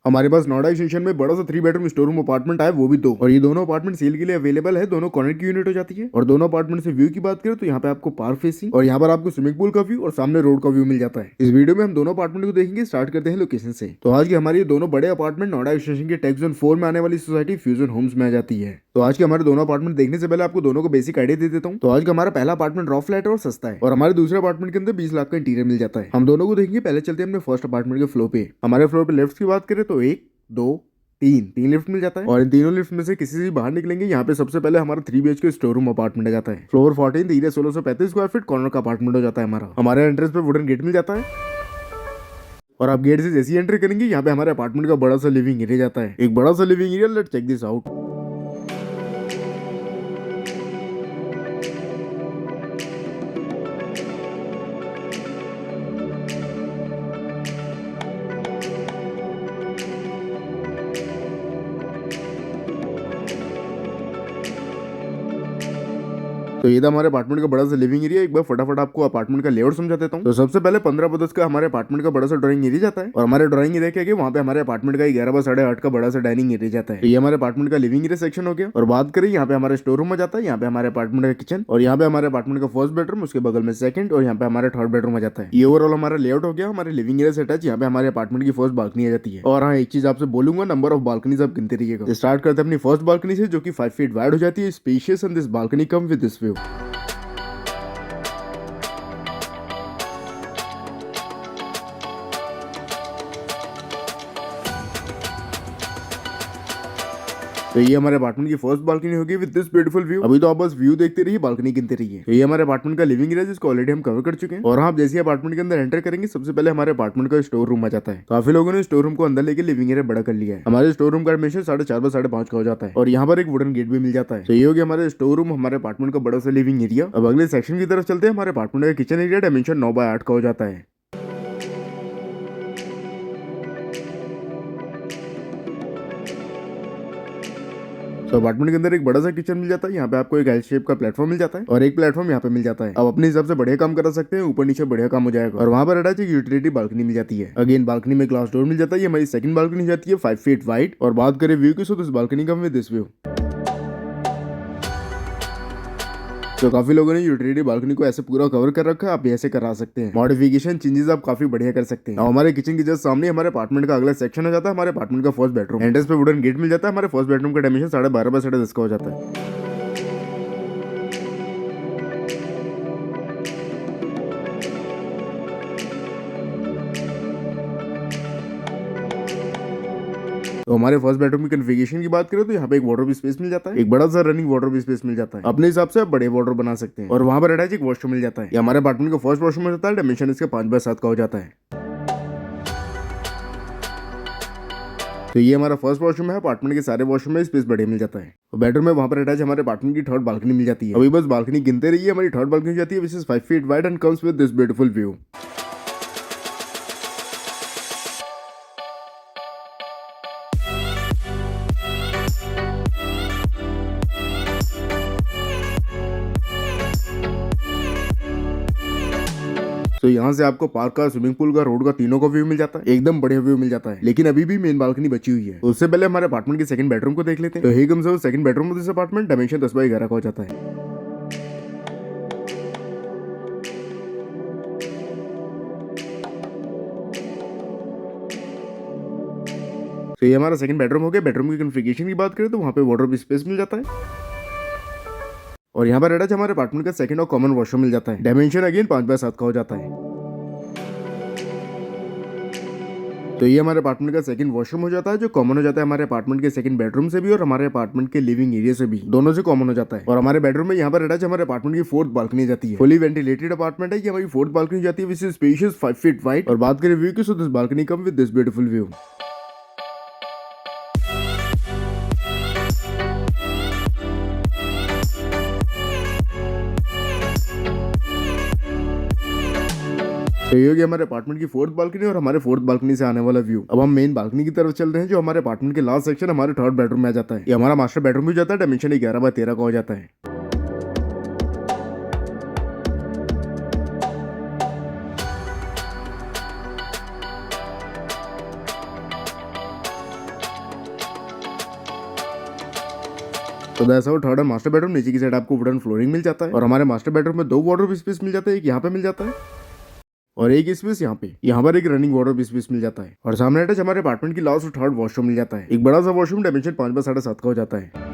हमारे पास नोएडा एक्सटेंशन में बड़ा सा 3 बेडरूम स्टोर रूम अपार्टमेंट है, वो भी 2। और ये दोनों अपार्टमेंट सेल के लिए अवेलेबल है। दोनों कॉर्नर की यूनिट हो जाती है। और दोनों अपार्टमेंट से व्यू की बात करें तो यहाँ पे आपको पार्क फेसिंग और यहाँ पर आपको स्विमिंग पूल का व्यू और सामने रोड का व्यू मिल जाता है। इस वीडियो में हम दोनों अपार्टमेंट को देखेंगे। स्टार्ट करते हैं लोकेशन से। तो आज के हमारे ये दोनों बड़े अपार्टमेंट नोएडा एक्सटेंशन के टेक्स जोन 4 में आने वाली सोसाइटी फ्यूजन होम्स में आ जाती है। तो आज के हमारे दोनों अपार्टमेंट देखने से पहले आपको दोनों को बेसिक आइडिया दे देता हूँ। तो आज का हमारा पहला अपार्टमेंट रॉ फ्लैट है और सस्ता है। और हमारे दूसरे अपार्टमेंट के अंदर 20 लाख का इंटीरियर मिल जाता है। हम दोनों को देखेंगे। पहले चलते हैं अपने फर्स्ट अपार्टमेंट के फ्लोर पे। हमारे फ्लोर पे लेफ्ट की बात करें तो 1 2 तीन लिफ्ट मिल जाता है। और इन तीनों लिफ्ट में से किसी से बाहर निकलेंगे। यहाँ पे सबसे पहले हमारा 3 BHK स्टोर रूम अपार्टमेंट आ जाता है। Floor 14 area 1635 square feet corner का अपार्टमेंट हो जाता है हमारा। हमारे एंट्रेंस पे वुडन गेट मिल जाता है। और आप गेट से जैसी एंट्री करेंगे यहाँ पे हमारे अपार्टमेंट का बड़ा सा लिविंग एरिया जाता है। एक बड़ा सा living area. Let's check this out. तो ये था हमारे अपार्टमेंट का बड़ा सा लिविंग एरिया। एक बार फटाफट आपको अपार्टमेंट का लेआउट समझा देता हूँ। तो सबसे पहले 15x10 का हमारे अपार्टमेंट का बड़ा सा ड्राइंग एरिया जाता है। और हमारे ड्राइंग एरिया के आगे वहाँ पे हमारे अपार्टमेंट का 11x8.5 का बड़ा सा डाइनिंग एरिया जाता है। तो ये हमारे अपार्टमेंट का लिविंग एरिया सेक्शन हो गया। और बात करें यहाँ पे हमारे स्टोर रूम आ जाता है। यहाँ पे हमारे अपार्टमेंट का किचन और यहाँ पे हमारे अपार्टमेंट का फर्स्ट बेडरूम, उसके बगल में सेकंड और यहाँ पे हमारा थर्ड बेडरूम आ जाता है। ये ओवरऑल हमारा लेआउट हो गया। हमारे लिविंग एरिया से अटैच यहाँ पे हमारे अपार्टमेंट की फर्स्ट बालकनी आ जाती है। और हाँ, एक चीज आपसे बोलूंगा, नंबर ऑफ बालकनीज आप गिनते रहिएगा। स्टार्ट करते हैं अपनी फर्स्ट बालकनी से, जो कि 5 फीट वाइड हो जाती है। Spacious and this balcony come with this view. तो ये हमारे अपार्टमेंट की फर्स्ट बालकनी होगी विद दिस ब्यूटीफुल व्यू। अभी तो आप बस व्यू देखते रहिए, बालकनी गिनते रहिए। तो ये हमारे अपार्टमेंट का लिविंग एरिया जिसको ऑलरेडी हम कवर कर चुके हैं। और आप जैसे अपार्टमेंट के अंदर एंटर करेंगे सबसे पहले हमारे अपार्टमेंट का स्टोर रूम आ जाता है। काफी लोगों ने स्टोर रूम को अंदर लेके लिविंग एरिया बड़ा कर लिया है। हमारे स्टोर रूम का एडमिशन 4.5x5 का हो जाता है। और यहाँ पर एक वुडन गेट भी मिल जाता है। तो ये हो गया हमारे स्टोर रूम, हमारे अपार्टमेंट का बड़ा सा लिविंग एरिया। अब अगले सेक्शन की तरफ चलते हैं। हमारे अपार्टमेंट का किचन एरिया डायमेंशन 9x8 का हो जाता है। तो अपार्टमेंट के अंदर एक बड़ा सा किचन मिल जाता है। यहाँ पे आपको एक एल शेप का प्लेटफॉर्म मिल जाता है और एक प्लेटफॉर्म यहाँ पे मिल जाता है। अब अपने हिसाब से बढ़िया काम करा सकते हैं, ऊपर नीचे बढ़िया काम हो जाएगा। और वहाँ पर अटैच एक यूटिलिटी बालकनी मिल जाती है। अगेन बालकनी में ग्लास डोर मिल जाता है। ये हमारी सेकंड बालकनी हो जाती है 5 फीट वाइड। और बात करें व्यू की, तो इस बालकनी का विद दिस व्यू। तो काफी लोगों ने यूटिलिटी बालकनी को ऐसे पूरा कवर कर रखा है। आप ऐसे करा सकते हैं। मॉडिफिकेशन चेंजेस आप काफी बढ़िया कर सकते हैं। और हमारे किचन के जस्ट सामने हमारे अपार्टमेंट का अगला सेक्शन आ जाता है। हमारे अपार्टमेंट का फर्स्ट बेडरूम। एंट्रेंस पे वुडन गेट मिल जाता है। हमारे फर्स्ट बेडरूम का डायमेंशन 12.5x10 का हो जाता है। तो हमारे फर्स्ट बेडरूम की कॉन्फ़िगरेशन की बात करें तो यहाँ पे एक वार्डरोब स्पेस मिल जाता है। एक बड़ा सा रनिंग वार्डरोब स्पेस मिल जाता है। अपने हिसाब से आप बड़े वार्डरोब बना सकते हैं। और वहां पर अटैच एक वॉशरूम मिल जाता है। ये हमारे अपार्टमेंट का फर्स्ट वॉशरूम हो जाता है। डायमेंशन इसका 5x7 का हो जाता है। तो ये हमारा फर्स्ट वॉशरूम है। अपार्टमेंट के सारे वॉशरूम में स्पेस बड़े मिल जाता है। और बेडरूम में वहां पर अटैच हमारे अपार्टमेंट की थर्ड बालकनी मिल जाती है। अभी बस बालकनी गिनते रहिए। हमारी थर्ड बालकनी हो जाती है which is 5 feet wide and comes with this beautiful view. तो यहाँ से आपको पार्क का, स्विमिंग पूल का, रोड का, तीनों का व्यू मिल जाता है। एकदम बढ़िया व्यू मिल जाता है। लेकिन अभी भी मेन बालकनी बची हुई है। तो उससे पहले हमारे अपार्टमेंट के सेकंड बेडरूम को देख लेते हैं। तो he comes second bedroom of this apartment, dimension 10x11 का हो जाता है। तो ये हमारा सेकंड बेडरूम हो गया। बेडरूम की कॉन्फ़िगरेशन की बात करें तो वहाँ पे वार्डरोब स्पेस मिल जाता है। और यहाँ पर अटैच हमारे अपार्टमेंट का सेकंड और कॉमन वॉशरूम मिल जाता है। डायमेंशन अगेन 5x7 का हो जाता है। तो ये हमारे अपार्टमेंट का सेकंड वॉशरूम हो जाता है, जो कॉमन हो जाता है हमारे अपार्टमेंट के सेकंड बेडरूम से भी और हमारे अपार्टमेंट के लिविंग एरिया से भी, दोनों से कॉमन हो जाता है। और हमारे बेडरूम में यहाँ पर अटैच हमारे अपार्टमेंट की फोर्थ बालकनी जाती है। फुली वेंटिलेटेड अपार्टमेंट है। ये हमारी फोर्थ बालकनी जाती है which is spacious 5 feet wide. और बात करें व्यू की, so this balcony come with this beautiful view. तो ये होगी हमारे अपार्टमेंट की फोर्थ बालकनी और हमारे फोर्थ बालकनी से आने वाला व्यू। अब हम मेन बालकनी की तरफ चल रहे हैं, जो हमारे अपार्टमेंट के लास्ट सेक्शन हमारे थर्ड बेडरूम में आ जाता है। ये हमारा मास्टर बेडरूम भी जाता है। डायमेंशन 11x13 का हो जाता है। तो that's our third master bedroom. नीचे की साइड आपको वुडन फ्लोरिंग मिल जाता है और हमारे मास्टर बेडरूम में 2 वार्डरोब स्पेस मिल जाता है, एक यहाँ पे मिल जाता है और एक स्पेस यहाँ पर एक रनिंग वार्डरोब स्पेस मिल जाता है। और सामने अटैच हमारे अपार्टमेंट की लास्ट और थर्ड वॉशरूम मिल जाता है। एक बड़ा सा वॉशरूम डायमेंशन 5x7.5 का हो जाता है।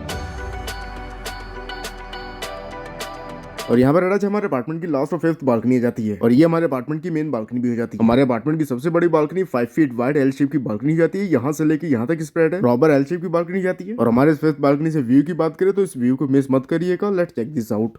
और यहाँ पर अटैच हमारे अपार्टमेंट की लास्ट और 5th बालकनी आ जाती है और ये हमारे अपार्टमेंट की मेन बालकनी भी हो जाती है। हमारे अपार्टमेंट की सबसे बड़ी balcony 5 feet wide L shape की बालकनी हो जाती है। यहाँ से लेके यहाँ तक स्प्रेड है, प्रॉपर एल शेप की बालकनी जाती है। और हमारे 5th बालकनी से व्यू की बात करें तो इस व्यू को मिस मत करिएगा। Let's check this out.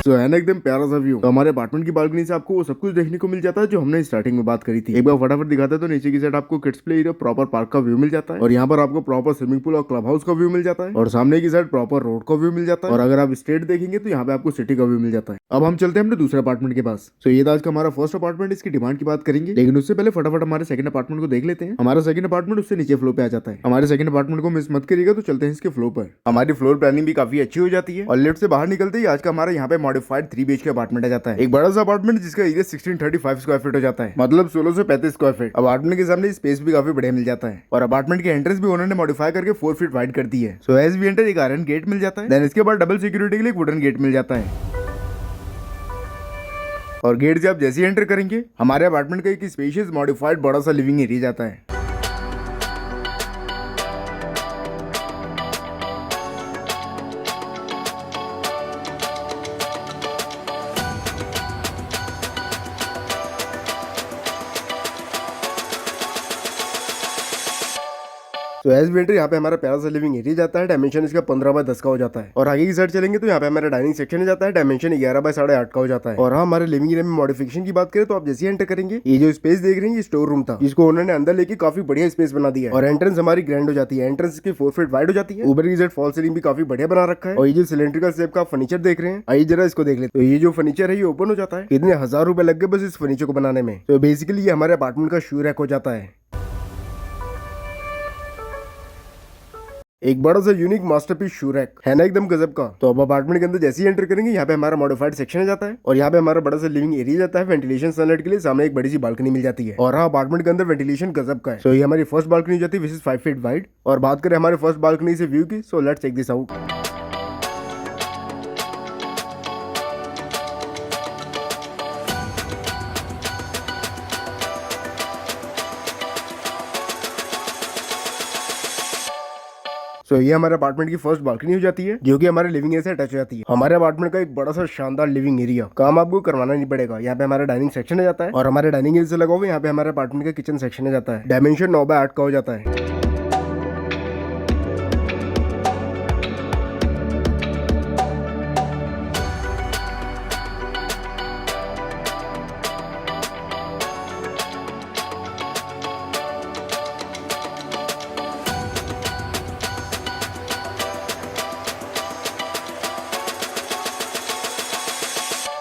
तो है ना एकदम प्यारा सा व्यू। तो हमारे अपार्टमेंट की बालकनी से आपको वो सब कुछ देखने को मिल जाता है जो हमने स्टार्टिंग में बात करी थी। एक बार फटाफट दिखाते हैं तो नीचे की साइड आपको kids play area, proper park का व्यू मिल जाता है और यहाँ पर आपको प्रॉपर स्विमिंग पूल और क्लब हाउस का व्यू मिल जाता है और सामने की साइड प्रॉपर रोड का व्यू मिल जाता है। और अगर आप स्ट्रेट देखेंगे तो यहाँ पे आपको सिटी का व्यू मिल जाता है। अब हम चलते हैं अपने दूसरे अपार्टमेंट के पास। तो ये था आज का हमारा फर्स्ट अपार्टमेंट। इसकी डिमांड की बात करेंगे, लेकिन उससे पहले फटाफट हमारे सेकंड अपार्टमेंट को देख लेते हैं। हमारा सेकंड अपार्टमेंट उससे नीचे फ्लोर पे आ जाता है। हमारे सेकंड अपार्टमेंट को मिस मत करिएगा। तो चलते हैं इसके फ्लोर पर। हमारी फ्लोर प्लानिंग भी काफी अच्छी हो जाती है और लिफ्ट से बाहर निकलते ही आज का हमारा यहाँ पे मॉडिफाइड 3 BHK अपार्टमेंट आ जाता है। एक बड़ा सा अपार्टमेंट जिसका एरिया 1635 स्क्वायर फीट हो जाता है, मतलब 1635 स्क्वायर फीट। अपार्टमेंट के सामने स्पेस भी काफी बढ़िया मिल जाता है और अपार्टमेंट की एंट्रेंस भी उन्होंने मॉडिफाई करके 4 फीट वाइड कर दी है। सो एज वी एंटर एक आयरन गेट मिल जाता है, देन इसके बाद डबल सिक्योरिटी के लिए एक वुडन गेट मिल जाता है। और गेट से आप जैसे ही एंटर करेंगे हमारे अपार्टमेंट का एक स्पेशियस मॉडिफाइड बड़ा सा लिविंग एरिया जाता है। तो एज वी एंटर यहाँ पे हमारा प्यारा सा लिविंग एरिया जाता है। डायमेंशन इसका 15x10 का हो जाता है और आगे की साइड चलेंगे तो यहाँ पे हमारा डाइनिंग सेक्शन जाता है। डायमेंशन 11x8.5 का हो जाता है। और हाँ, हमारे लिविंग एरिया में मॉडिफिकेशन की बात करें तो आप जैसे एंटर करेंगे ये जो स्पेस देख रहे हैं ये स्टोर रूम था, जिसको उन्होंने अंदर लेके काफी बढ़िया स्पेस बना दिया है। और एंट्रेंस हमारी ग्रैंड हो जाती है। एंट्रेंस की 4 फीट वाइड हो जाती है। ऊपर की साइड फॉल सीलिंग भी काफी बढ़िया बना रखा है। और ये जो सिलेंड्रिकल शेप का फर्नीचर देख रहे हैं, आइए जरा इसको देख लेते। तो ये जो फर्नीचर है ये ओपन हो जाता है। कितने 1000 रुपए लग गए बस इस फर्नीचर को बनाने में। तो बेसिकली ये हमारे अपार्टमेंट का शू रैक हो जाता है। एक बड़ा सा यूनिक मास्टरपीस शू रैक है ना, एकदम गजब का। तो अब अपार्टमेंट के अंदर जैसे ही एंटर करेंगे यहाँ पे हमारा मॉडिफाइड सेक्शन आ जाता है और यहाँ पे हमारा बड़ा सा लिविंग एरिया जाता है। वेंटिलेशन सनलाइट के लिए सामने एक बड़ी सी बालकनी मिल जाती है और हाँ, अपार्टमेंट के अंदर वेंटिलेशन गजब का है। सो ये हमारी फर्स्ट बालकनी जाती है विच इज 5 फीट वाइड। और बात करें हमारे फर्स्ट बालकनी से व्यू की, so let's check this out. तो ये हमारे अपार्टमेंट की फर्स्ट बालकनी हो जाती है जो कि हमारे लिविंग एरिया से अटैच हो जाती है। हमारे अपार्टमेंट का एक बड़ा सा शानदार लिविंग एरिया, काम आपको करवाना नहीं पड़ेगा। यहाँ पे हमारा डाइनिंग सेक्शन आ जाता है और हमारे डाइनिंग एरिया से लगा हुआ यहाँ पे हमारे अपार्टमेंट का किचन सेक्शन आ जाता है। डायमेंशन 9x8 का हो जाता है।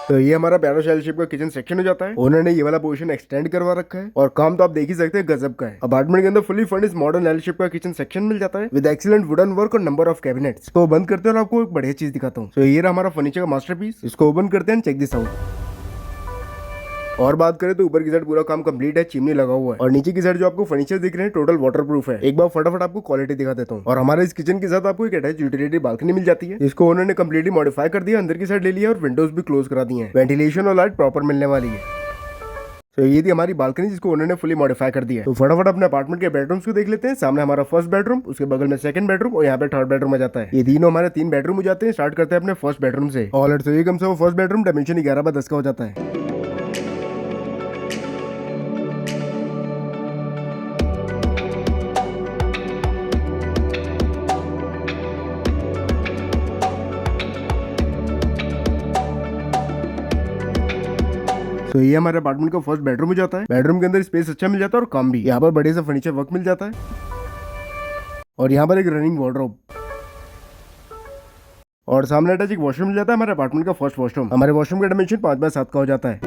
तो ये हमारा प्यारा शेल शेप का किचन सेक्शन हो जाता है। उन्होंने ये वाला पोर्शन एक्सटेंड करवा रखा है और काम तो आप देख ही सकते हैं गजब का है। अपार्टमेंट के अंदर fully furnished modern L shape का किचन सेक्शन मिल जाता है विद एक्सीलेंट वुडन वर्क और नंबर ऑफ कैबिनेट्स। तो बंद करते हैं और आपको एक बढ़िया चीज दिखाता हूँ। तो ये रहा हमारा फर्नीचर का मास्टरपीस। इसको ओपन करते हैं, चेक दिस आउट। और बात करें तो ऊपर की साइड पूरा काम कंप्लीट है, चिमनी लगा हुआ है और नीचे की साइड जो आपको फर्नीचर दिख रहे हैं टोटल वाटरप्रूफ है। एक बार फटाफट आपको क्वालिटी दिखा देता हूँ। और हमारे इस किचन के साथ आपको एक अटैच यूटिलिटी बालकनी मिल जाती है, इसको उन्होंने कम्प्लीटली मॉडिफाई कर दिया, अंदर की साइड ले लिया और विंडोज भी क्लोज करा दिए हैं। वेंटिलेशन और लाइट प्रॉपर मिलने वाली है। तो ये थी हमारी बालकनी जिसको उन्होंने फुली मॉडिफाई कर दिया है। तो फटाफट अपने अपार्टमेंट के बेडरूम्स को देख लेते हैं। सामने हमारा फर्स्ट बेडरूम, उसके बगल में सेकंड बेडरूम और यहाँ पे थर्ड बेडरूम आ जाता है। ये तीनों हमारे 3 बेडरूम हो जाते हैं। स्टार्ट करते हैं अपने फर्स्ट बेडरूम से। ऑलरेडी तो ये कम से come first bedroom dimension 11x10 का हो जाता है। तो ये हमारे अपार्टमेंट का फर्स्ट बेडरूम हो जाता है। बेडरूम के अंदर स्पेस अच्छा मिल जाता है और काम भी। यहाँ पर बड़े से फर्नीचर वर्क मिल जाता है और यहाँ पर एक रनिंग वार्डरोब और सामने अटैच एक वॉशरूम मिल जाता है। हमारे अपार्टमेंट का फर्स्ट वॉशरूम, हमारे वॉशरूम का डायमेंशन 5x7 का हो जाता है।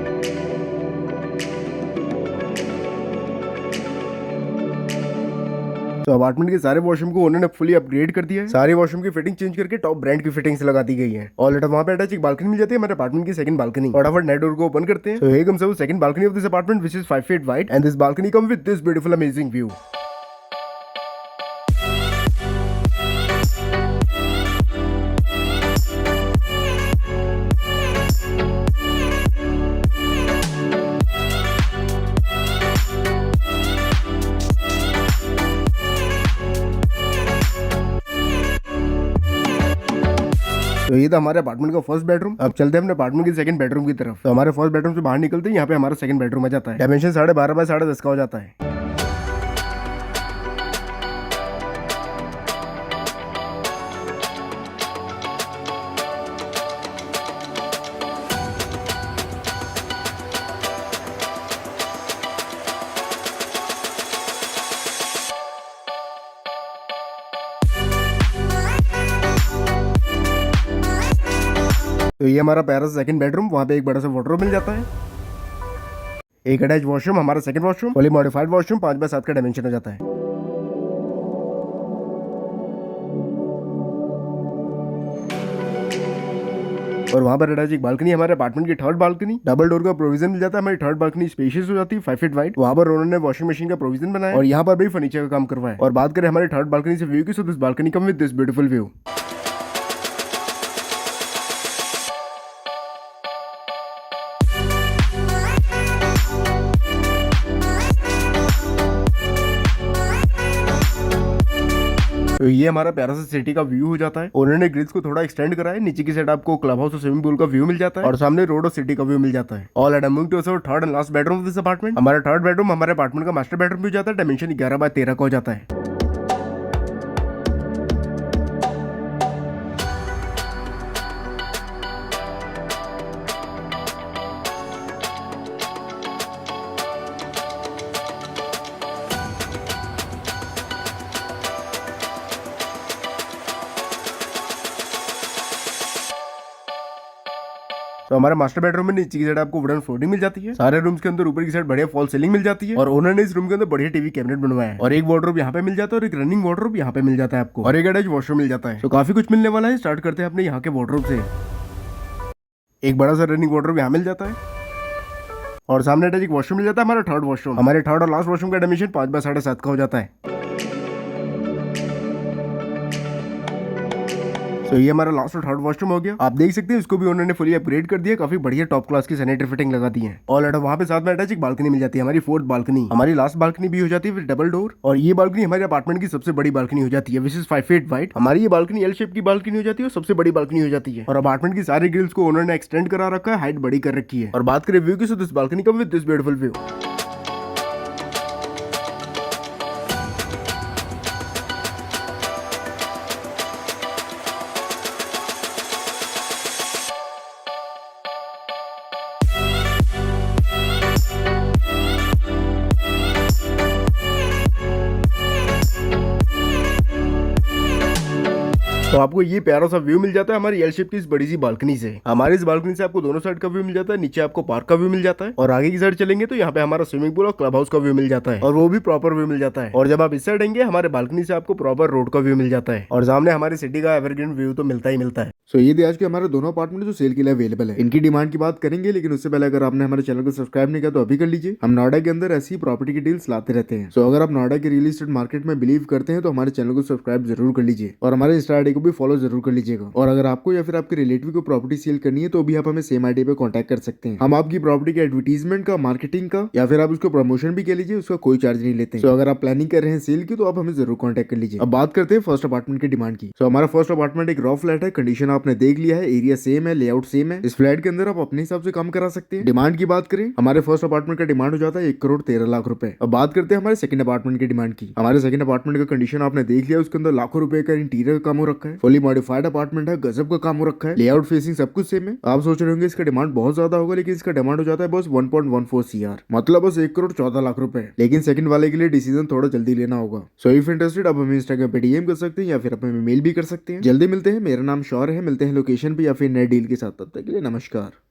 तो अपार्टमेंट के सारे वॉशरूम को उन्होंने फुली अपग्रेड कर दिया है। सारे वॉशरूम की फिटिंग चेंज करके टॉप ब्रांड की फिटिंग्स लगा दी गई है। और वहाँ पे अटैच एक बालकनी मिल जाती है हमारे अपार्टमेंट की सेकंड बालकनी। फटाफट नेट डोर को ओपन करते हैं। तो ये कम से कम second balcony of this apartment which is 5 feet wide and this balcony come with this beautiful amazing view. तो ये था हमारे अपार्टमेंट का फर्स्ट बेडरूम। अब चलते हैं अपने अपार्टमेंट की सेकंड बेडरूम की तरफ। तो हमारे फर्स्ट बेडरूम से बाहर निकलते हैं, यहाँ पे हमारा सेकंड बेडरूम आ जाता है। डायमेंशन 12.5 बाय 10.5 का हो जाता है। तो ये हमारा प्यारा सेकंड बेडरूम, वहाँ पे एक बड़ा सा वार्डरोब मिल जाता है। एक अटैच वॉशरूम, हमारा second washroom fully modified washroom 5 by 7 का डायमेंशन हो जाता है। और वहाँ पर अटैच एक बालकनी, हमारे अपार्टमेंट की थर्ड बालकनी। डबल डोर का प्रोविजन मिल जाता है। हमारी थर्ड बालकनी स्पेशियस हो जाती है 5 फीट वाइड। वहाँ पर उन्होंने वॉशिंग मशीन का प्रोविजन बनाया और यहाँ पर भी फर्नीचर का काम करवाया। और बात करें हमारी थर्ड बालकनी से व्यू की, so this balcony come with this beautiful view. तो ये हमारा प्यारा सा सिटी का व्यू हो जाता है। उन्होंने ग्रिल्स को थोड़ा एक्सटेंड करा है। नीचे की साइड आपको क्लब हाउस और स्विमिंग पूल का व्यू मिल जाता है और सामने रोड और सिटी का व्यू मिल जाता है। All at moving to third and last bedroom of this apartment. हमारा थर्ड बेडरूम हमारे अपार्टमेंट का मास्टर बेडरूम भी हो जाता है। डायमेंशन 11 बाय 13 का हो जाता है। तो हमारे मास्टर बेडरूम में नीचे की साइड आपको वुडन फ्लोरिंग मिल जाती है। सारे रूम्स के अंदर ऊपर की साइड बढ़िया फॉल सीलिंग मिल जाती है और उन्होंने इस रूम के अंदर बढ़िया टीवी कैबिनेट बनवाया है। और एक वार्डरोब यहाँ पे मिल जाता है और एक रनिंग वार्डरोब यहाँ पे मिल जाता है आपको, और एक अटैच वॉशरूम मिल जाता है। तो काफी कुछ मिलने वाला है। स्टार्ट करते हैं अपने यहाँ के वार्डरोब से। एक बड़ा सा रनिंग वार्डरोब यहाँ मिल जाता है और सामने अटैच एक वॉशरूम मिल जाता है। हमारा थर्ड वॉशरूम, हमारे थर्ड और लास्ट वॉशरूम का डायमेंशन 5 बाय 7.5 का हो जाता है। तो ये हमारा लास्ट और थर्ड वॉशरूम हो गया। आप देख सकते हैं इसको भी उन्होंने फुली अपग्रेड कर दिया। काफी बढ़िया टॉप क्लास की सैनिटरी फिटिंग लगा दी है। और वहाँ पे साथ में अटैच एक बालकनी मिल जाती है, हमारी फोर्थ बालकनी। हमारी लास्ट बालकनी भी हो जाती है विद डबल डोर। और ये बालकनी हमारे अपार्टमेंट की सबसे बड़ी बालकनी हो जाती है विच इज 5 फीट वाइड। हमारी ये बालकनी एल शेप की बालकनी हो जाती है और सबसे बड़ी बालकनी हो जाती है। और अपार्टमेंट की सारी ग्रिल्स को उन्होंने एक्सटेंड करा रखा है, हाइट बड़ी कर रखी है। और बात करें व्यू की, so this balcony come with this beautiful view. तो आपको ये प्यारा सा व्यू मिल जाता है हमारी एल शेप की इस बड़ी सी बालकनी से। हमारी इस बालकनी से आपको दोनों साइड का व्यू मिल जाता है। नीचे आपको पार्क का व्यू मिल जाता है और आगे की साइड चलेंगे तो यहाँ पे हमारा स्विमिंग पूल और क्लब हाउस का व्यू मिल जाता है और वो भी प्रॉपर व्यू मिल जाता है। और जब आप इस साइड आएंगे हमारे बालकनी से आपको प्रॉपर रोड का व्यू मिल जाता है और सामने हमारी सिटी का एवरग्रीन व्यू तो मिलता ही मिलता है। सो ये थे आज के हमारे दोनों अपार्टमेंट जो सेल के लिए अवेलेबल है। इनकी डिमांड की बात करेंगे, लेकिन उससे पहले अगर आपने हमारे चैनल को सब्सक्राइब नहीं किया तो अभी कर लीजिए। हम नोएडा के अंदर ऐसी प्रॉपर्टी की डील्स लाते रहते हैं। सो अगर आप नोएडा के रियल एस्टेट मार्केट में बिलीव करते हैं तो हमारे चैनल को सब्सक्राइब जरूर कर लीजिए और हमारे इंस्टा आईडी को भी फॉलो जरूर कर लीजिएगा। और अगर आपको या फिर आपके रिलेटिव को प्रॉपर्टी सेल करनी है तो भी आप हमें सेम आईडी पे कॉन्टैक्ट कर सकते हैं। हम आपकी प्रॉपर्टी के एडवर्टीजमेंट का, मार्केटिंग का या फिर आप उसको प्रमोशन भी कह लीजिए, उसका कोई चार्ज नहीं लेते। सो अगर आप प्लानिंग कर रहे हैं सेल की तो आप हमें जरूर कॉन्टैक्ट कर लीजिए। अब बात करते हैं फर्स्ट अपार्टमेंट की डिमांड की। सो हमारा फर्स्ट अपार्टमेंट एक रॉ फ्लैट है। कंडीशन आपने देख लिया है, एरिया सेम है, लेआउट सेम है। इस फ्लैट के अंदर आप अपने हिसाब से काम करा सकते हैं। डिमांड की बात करें, हमारे फर्स्ट अपार्टमेंट का डिमांड हो जाता है 1 करोड़ 13 लाख रुपए। अब बात करते हैं हमारे सेकंड अपार्टमेंट की डिमांड की। हमारे सेकंड अपार्टमेंट का कंडीशन आपने देख लिया, उसके अंदर लाखों रुपए का इंटीरियर काम हो रखा है। फुली मॉडिफाइड अपार्टमेंट है, गजब का काम हो रखा है। लेआउट फेसिंग सब कुछ सेम है। आप सोच रहे होंगे इसका डिमांड बहुत ज्यादा होगा, लेकिन इसका डिमांड हो जाता है बस 1.14 CR, मतलब बस 1 करोड़ 14 लाख रुपए। लेकिन सेकंड वाले के लिए डिसीजन थोड़ा जल्दी लेना होगा। सो इफ इंटरेस्टेड आप हमें इंस्टाग्राम पे डीएम कर सकते हैं या फिर आप हमें मेल भी कर सकते हैं। जल्दी मिलते हैं। मेरा नाम शौर्य है। मिलते हैं लोकेशन पे या फिर नए डील के साथ। तब तक के लिए नमस्कार।